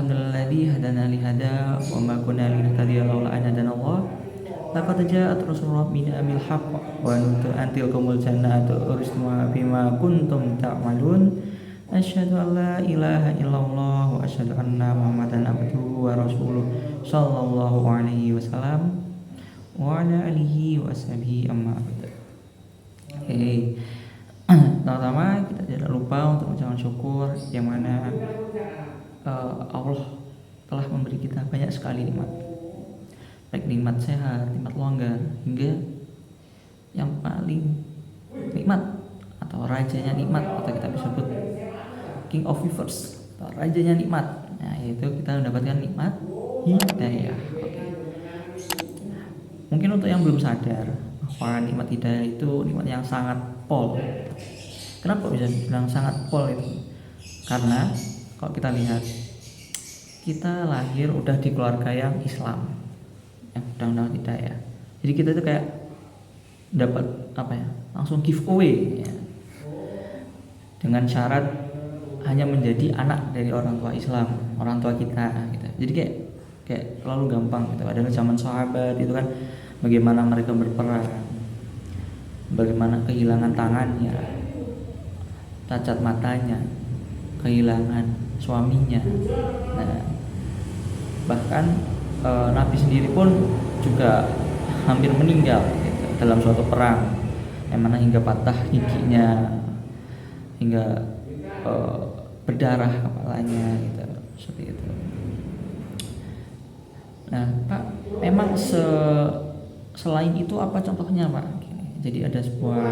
Alhamdulilladzi hadana li hada wa ma kunna linahtadiya laula an hadanallah. Laqad ja'at rasulun rabbina bil haqq wa nutu antil kumul jannatu uristuma bima kuntum ta'malun. Asyhadu an la ilaha illallah wa asyhadu anna Muhammadan abduhu wa rasuluh sallallahu alaihi wasallam wa ala alihi wa ashabihi amma ba'd. Oke. Pertama kita tidak lupa untuk mengucapkan syukur yang mana Allah telah memberi kita banyak sekali nikmat, baik nikmat sehat, nikmat longgar, hingga yang paling nikmat atau rajanya nikmat atau kita bisa sebut King of Rivers atau rajanya nikmat. Nah, yaitu kita mendapatkan nikmat hidayah. Mungkin untuk yang belum sadar bahwa nikmat hidayah itu nikmat yang sangat pol. Kenapa bisa bilang sangat pol itu? Karena kalau kita lihat, kita lahir udah di keluarga yang Islam, yang undang-undang hidayah. Jadi kita itu kayak dapat langsung giveaway ya. Dengan syarat hanya menjadi anak dari orang tua Islam, orang tua kita gitu. Jadi kayak terlalu gampang gitu. Ada zaman sahabat itu kan bagaimana mereka berperang, bagaimana kehilangan tangannya, cacat matanya, kehilangan suaminya. Nah, bahkan Nabi sendiri pun juga hampir meninggal gitu, dalam suatu perang yang mana hingga patah giginya, hingga berdarah kepalanya gitu, seperti itu. Nah, Pak, memang selain itu apa contohnya, Pak? Jadi ada sebuah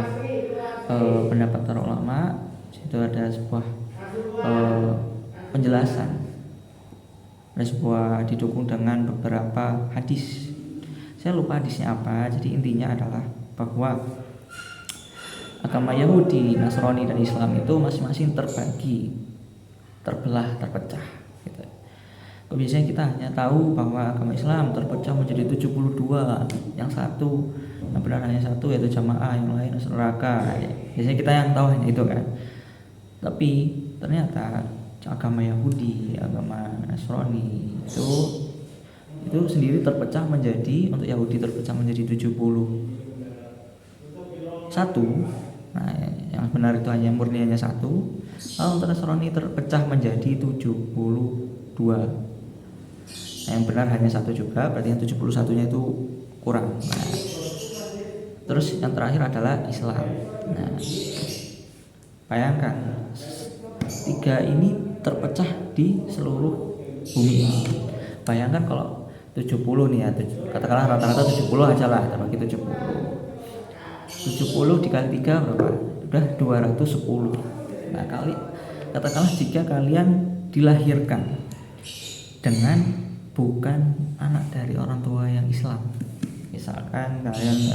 pendapat para ulama, itu ada sebuah penjelasan, ada sebuah didukung dengan beberapa hadis. Saya lupa hadisnya apa. Jadi intinya adalah bahwa agama Yahudi, Nasrani dan Islam itu masing-masing terbagi, terbelah, terpecah gitu. Biasanya kita hanya tahu bahwa agama Islam terpecah menjadi 72, yang satu yang benar hanya satu yaitu jamaah, yang lain neraka. Biasanya kita yang tahu hanya itu kan. Tapi ternyata agama Yahudi, agama Nasrani itu sendiri terpecah menjadi, untuk Yahudi terpecah menjadi 71. Nah, yang benar itu hanya murni hanya satu. Kalau untuk Nasrani terpecah menjadi 72. Nah, yang benar hanya satu juga, berarti yang 71-nya itu kurang. Nah, terus yang terakhir adalah Islam. Nah, bayangkan tiga ini terpecah di seluruh bumi ini. Bayangkan kalau 70 nih ya, katakanlah rata-rata 70 aja lah, terbagi 70 dikali 3 berapa? Udah 210. Nah, katakanlah jika kalian dilahirkan dengan bukan anak dari orang tua yang Islam, misalkan kalian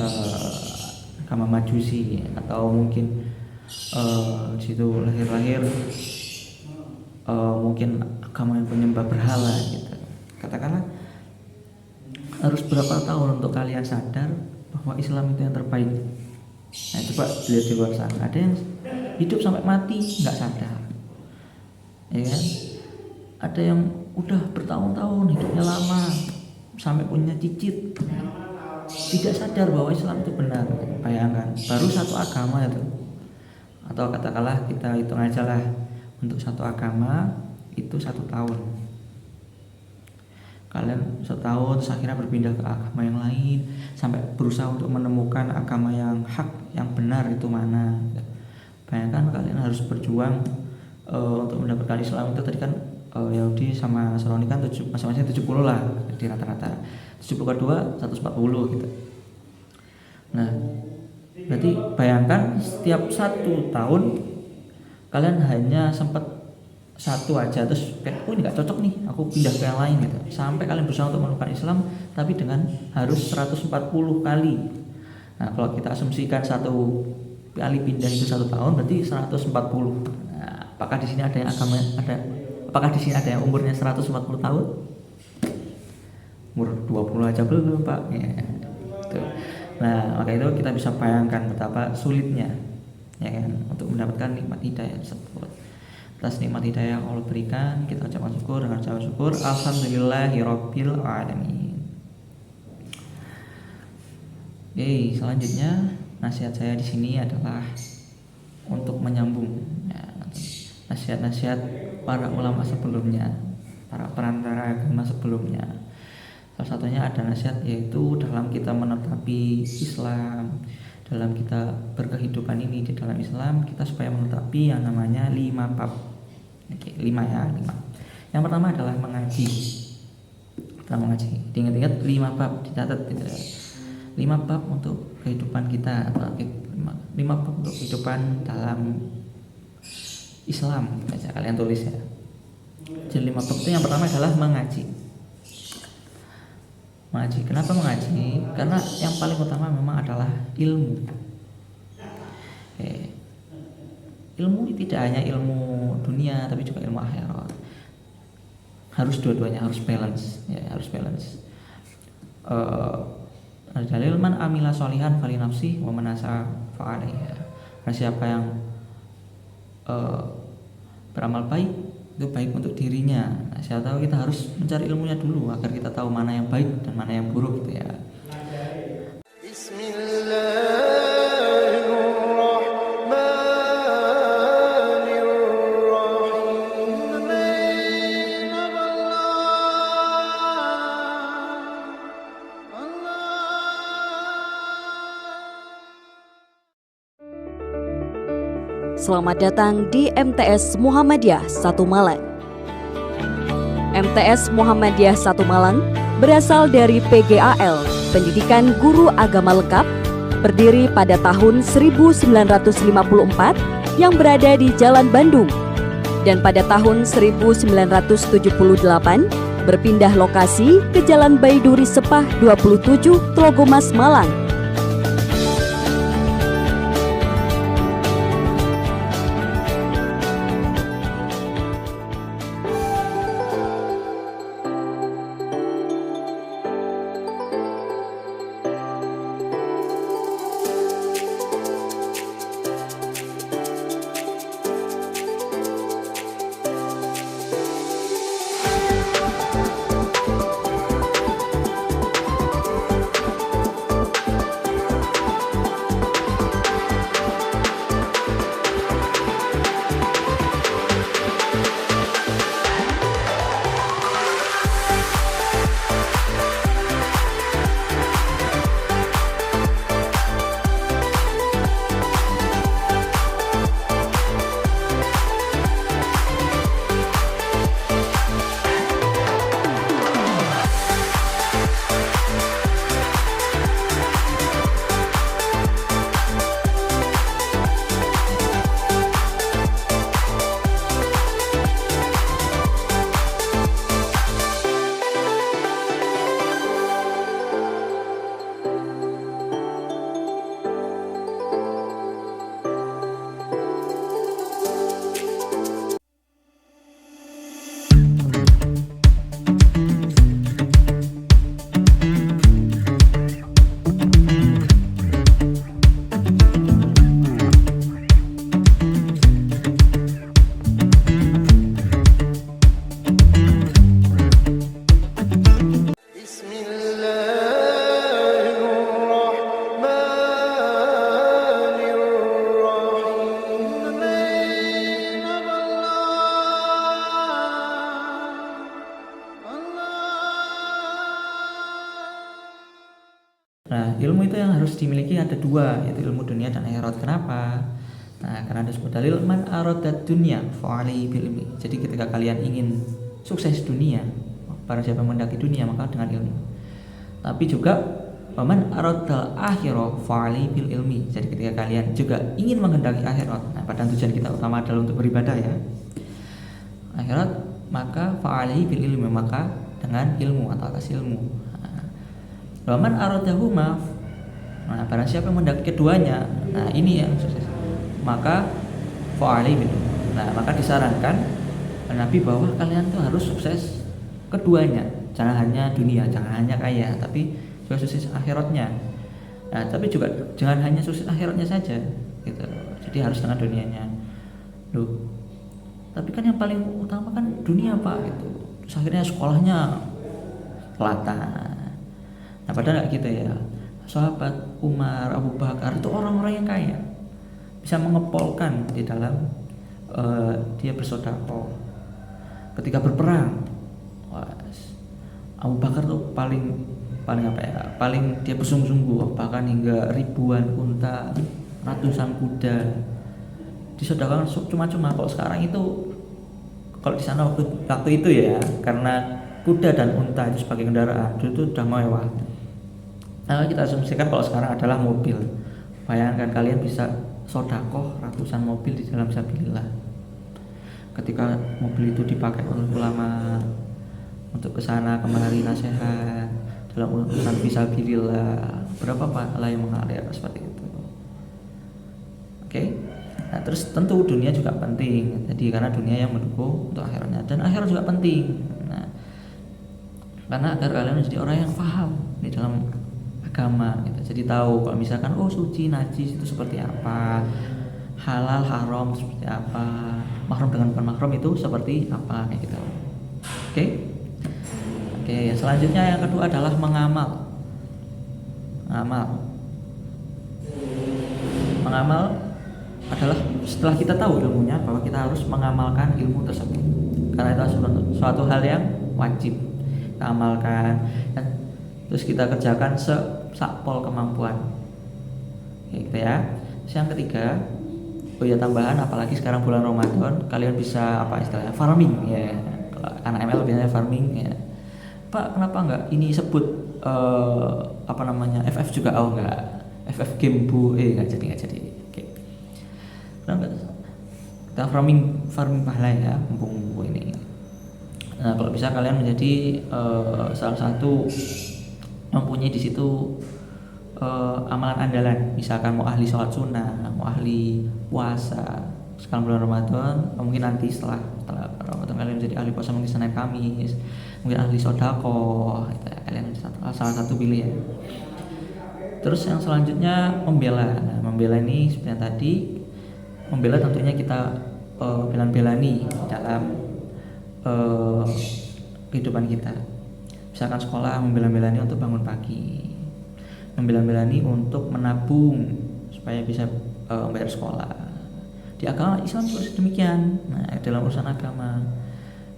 agama Majusi, atau mungkin di situ lahir mungkin agama yang penyembah berhala gitu. Katakanlah harus berapa tahun untuk kalian sadar bahwa Islam itu yang terbaik. Nah, coba lihat di luar sana, ada yang hidup sampai mati nggak sadar, ya kan? Ada yang udah bertahun-tahun hidupnya lama sampai punya cicit, tidak sadar bahwa Islam itu benar. Bayangkan, baru satu agama itu. Atau katakanlah kita hitung aja lah, untuk satu agama itu 1 tahun. Kalian setahun terus akhirnya berpindah ke agama yang lain, sampai berusaha untuk menemukan agama yang hak, yang benar itu mana. Bayangkan kalian harus berjuang untuk mendapatkan Islam itu. Tadi kan Yahudi sama Nasrani kan masing-masing 70 lah di rata-rata. 70 kedua 140 gitu. Nah, berarti bayangkan setiap 1 tahun kalian hanya sempat satu aja, terus kayak ini nggak cocok nih, aku pindah ke yang lain gitu. Sampai kalian berusaha untuk menemukan Islam, tapi dengan harus 140 kali. Nah, kalau kita asumsikan 1 kali pindah itu 1 tahun, berarti 140. Nah, apakah di sini ada yang apakah di sini ada yang umurnya 140 tahun? Umur 20 aja belum, Pak. Ya, gitu. Nah, maka itu kita bisa bayangkan betapa sulitnya, ya kan, untuk mendapatkan nikmat hidayah tersebut. atas nikmat hidayah yang Allah berikan, kita ucapkan syukur dengan ucapan syukur. Alhamdulillahirabbil alamin. Oke, selanjutnya nasihat saya di sini adalah untuk menyambung ya, nasihat-nasihat para ulama sebelumnya, para perantara agama sebelumnya. Salah satunya ada nasihat yaitu dalam kita menetapi Islam, dalam kita berkehidupan ini di dalam Islam, kita supaya menetapi yang namanya 5 bab. Oke, 5 ya, 5. Yang pertama adalah mengaji. Kita mengaji. Diingat-ingat 5 bab, dicatat gitu. 5 bab untuk kehidupan kita, atau 5 bab untuk kehidupan dalam Islam. Bisa kalian tulis ya. Jadi 5 bab itu yang pertama adalah mengaji. Mengaji. Kenapa mengaji? Karena yang paling utama memang adalah ilmu. Ilmu tidak hanya ilmu dunia, tapi juga ilmu akhirat. Harus dua-duanya, harus balance. Ya, harus balance. Dalil man amila sholihan fali nafsi wa man asa fa alaiha. Siapa yang beramal baik, itu baik untuk dirinya. Nah, saya tahu kita harus mencari ilmunya dulu agar kita tahu mana yang baik dan mana yang buruk gitu ya. Selamat datang di MTS Muhammadiyah 1 Malang. MTS Muhammadiyah 1 Malang berasal dari PGAL, Pendidikan Guru Agama Lengkap, berdiri pada tahun 1954 yang berada di Jalan Bandung, dan pada tahun 1978 berpindah lokasi ke Jalan Baiduri Sepah 27, Tlogomas, Malang. Nah, ilmu itu yang harus dimiliki ada 2, yaitu ilmu dunia dan akhirat. Kenapa? Nah, karena ada sebuah dalil man aradat dunya fa alaihi bil ilmi. Jadi ketika kalian ingin sukses dunia, para siapa mendaki dunia maka dengan ilmu. Tapi juga man aradal akhirah fa alaihi bil ilmi. Jadi ketika kalian juga ingin menghendaki akhirat, nah padahal tujuan kita utama adalah untuk beribadah ya. Akhirat, maka fa alaihi bil ilmi, maka dengan ilmu atau atas ilmu. Waman aradahuma, nah barang siapa yang mendaki keduanya, nah ini yang sukses, maka fa'ali gitu. Nah maka disarankan Nabi bahwa kalian tuh harus sukses keduanya, jangan hanya dunia, jangan hanya kaya, tapi juga sukses akhiratnya. Nah tapi juga jangan hanya sukses akhiratnya saja, gitu. Jadi harus dengan dunianya. Loh, Tapi kan yang paling utama kan dunia Pak gitu. Terus akhirnya sekolahnya telatan. Nah padahal nggak gitu ya. Sahabat Umar, Abu Bakar itu orang-orang yang kaya, bisa mengepolkan di dalam dia bersedekah. Ketika berperang, Abu Bakar tuh paling apa ya? Paling dia bersungguh-sungguh, bahkan hingga ribuan unta, ratusan kuda disedekahkan cuma-cuma. Kalau sekarang itu, kalau di sana waktu itu ya, karena kuda dan unta itu sebagai kendaraan itu udah mewah. Nah kita asumsikan kalau sekarang adalah mobil. Bayangkan kalian bisa sodakoh ratusan mobil di dalam sabilillah. Ketika mobil itu dipakai oleh ulama untuk kesana kemari nasihat dalam urusan fisabilillah, berapa pahala yang mengalir seperti itu. Oke. Nah terus tentu dunia juga penting. Jadi karena dunia yang mendukung untuk akhiratnya, dan akhirat juga penting. Nah, karena agar kalian menjadi orang yang paham di dalam agama gitu. Jadi tahu kalau misalkan suci najis itu seperti apa, halal haram seperti apa, mahram dengan bukan mahram itu seperti apa kayak gitu. Oke, selanjutnya yang kedua adalah mengamal. Mengamal adalah setelah kita tahu ilmunya, bahwa kita harus mengamalkan ilmu tersebut, karena itu suatu hal yang wajib kita amalkan dan terus kita kerjakan sakpol kemampuan, gitu ya. Terus yang ketiga, tambahan, apalagi sekarang bulan Ramadan, kalian bisa apa istilahnya farming ya. Anak ML biasanya farming ya. Pak, kenapa enggak ini sebut FF juga? Enggak, FF game bu enggak jadi. Oke. Kenapa kita farming pahala ya, mumpung ini. Nah kalau bisa kalian menjadi salah satu mempunyai di situ amalan andalan, misalkan mau ahli sholat sunnah, mau ahli puasa. Sekarang bulan Ramadan, mungkin nanti setelah Ramadan kalian menjadi ahli puasa mungkin Senin Kamis, mungkin ahli sedekah, gitu ya. Kalian salah satu pilih ya. Terus yang selanjutnya membela. Nah, membela ini sebenarnya tadi membela tentunya kita bela-belani dalam kehidupan kita. Misalkan sekolah membela-belani untuk bangun pagi, membela-belani untuk menabung supaya bisa bayar sekolah. Di agama Islam juga demikian. Nah, dalam urusan agama,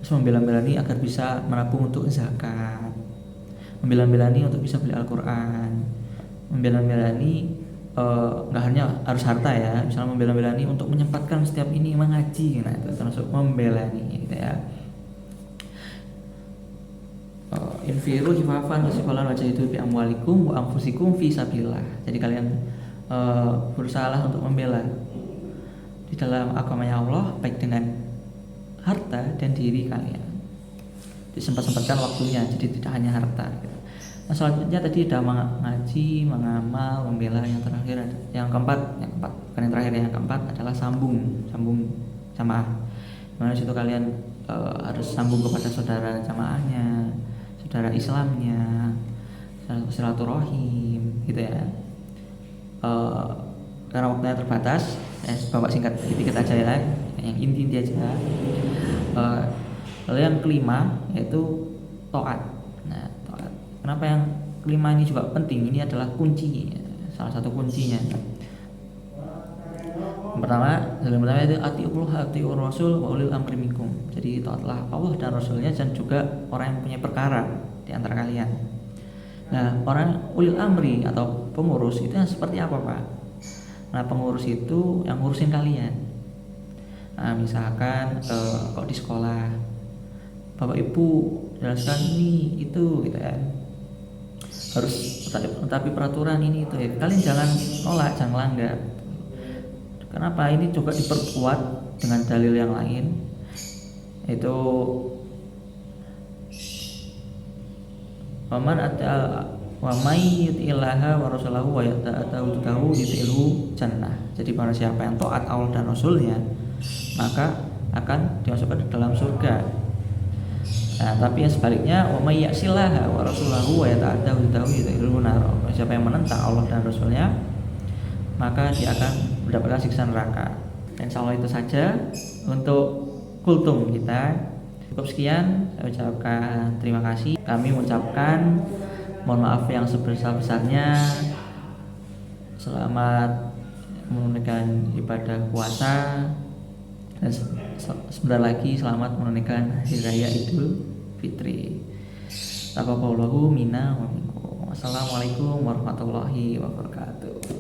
terus membela-belani agar bisa menabung untuk zakat, membela-belani untuk bisa beli Al-Quran, membela-belani nggak hanya harus harta ya, misalnya membela-belani untuk menyempatkan setiap ini mengaji. Nah itu termasuk membelani gitu ya. Infiru hifafan wasifallah wajah itu bi amwalikum wa anfusikum fi sabilillah. Jadi kalian berusahalah untuk membela di dalam agamanya Allah, baik dengan harta dan diri kalian. Disempat-sempatkan waktunya, jadi tidak hanya harta gitu. Nah selanjutnya tadi ada mengaji, mengamal, membela. Yang terakhir, yang keempat, bukan yang terakhir, yang keempat adalah sambung jamaah. Dimana situ kalian harus sambung kepada saudara jamaahnya, saudara Islamnya, silaturahim, gitu ya. Karena waktunya terbatas, bapak singkat sedikit aja ya, yang inti aja. Lalu yang kelima yaitu taat. Nah, taat. Kenapa yang kelima ini juga penting? Ini adalah kunci, salah satu kuncinya. Yang pertama itu atiullah atiur rasul wa ulil amri minkum. Jadi taatlah Allah dan Rasulnya dan juga orang yang punya perkara di antara kalian. Nah, orang ulil amri atau pengurus itu yang seperti apa, Pak? Nah, pengurus itu yang ngurusin kalian. Nah, misalkan kalau di sekolah, Bapak Ibu jelaskan ini itu gitu ya. Harus tetapi peraturan ini itu ya. Kalian jangan nolak, jangan melanggar. Kenapa? Ini juga diperkuat dengan dalil yang lain. Itu Waman wa may yuti'illaha wa rasulahu wa yata'atahu yuti'ilhu jannah. Jadi para siapa yang taat Allah dan Rasulnya, maka akan dimasukkan ke dalam surga. Nah, tapi yang sebaliknya wa may ya'sillaha wa rasulahu wa yata'atahu yuti'ilhu nar. Siapa yang menentang Allah dan Rasulnya, maka dia akan mendapatkan siksa neraka. Dan insyaallah itu saja untuk kultum kita. Cukup sekian, saya ucapkan terima kasih. Kami mengucapkan mohon maaf yang sebesar-besarnya. Selamat menunaikan ibadah puasa, dan sebentar lagi selamat menunaikan hari raya Idul Fitri. Taqabbalallahu minna wa minkum. Wassalamualaikum warahmatullahi wabarakatuh.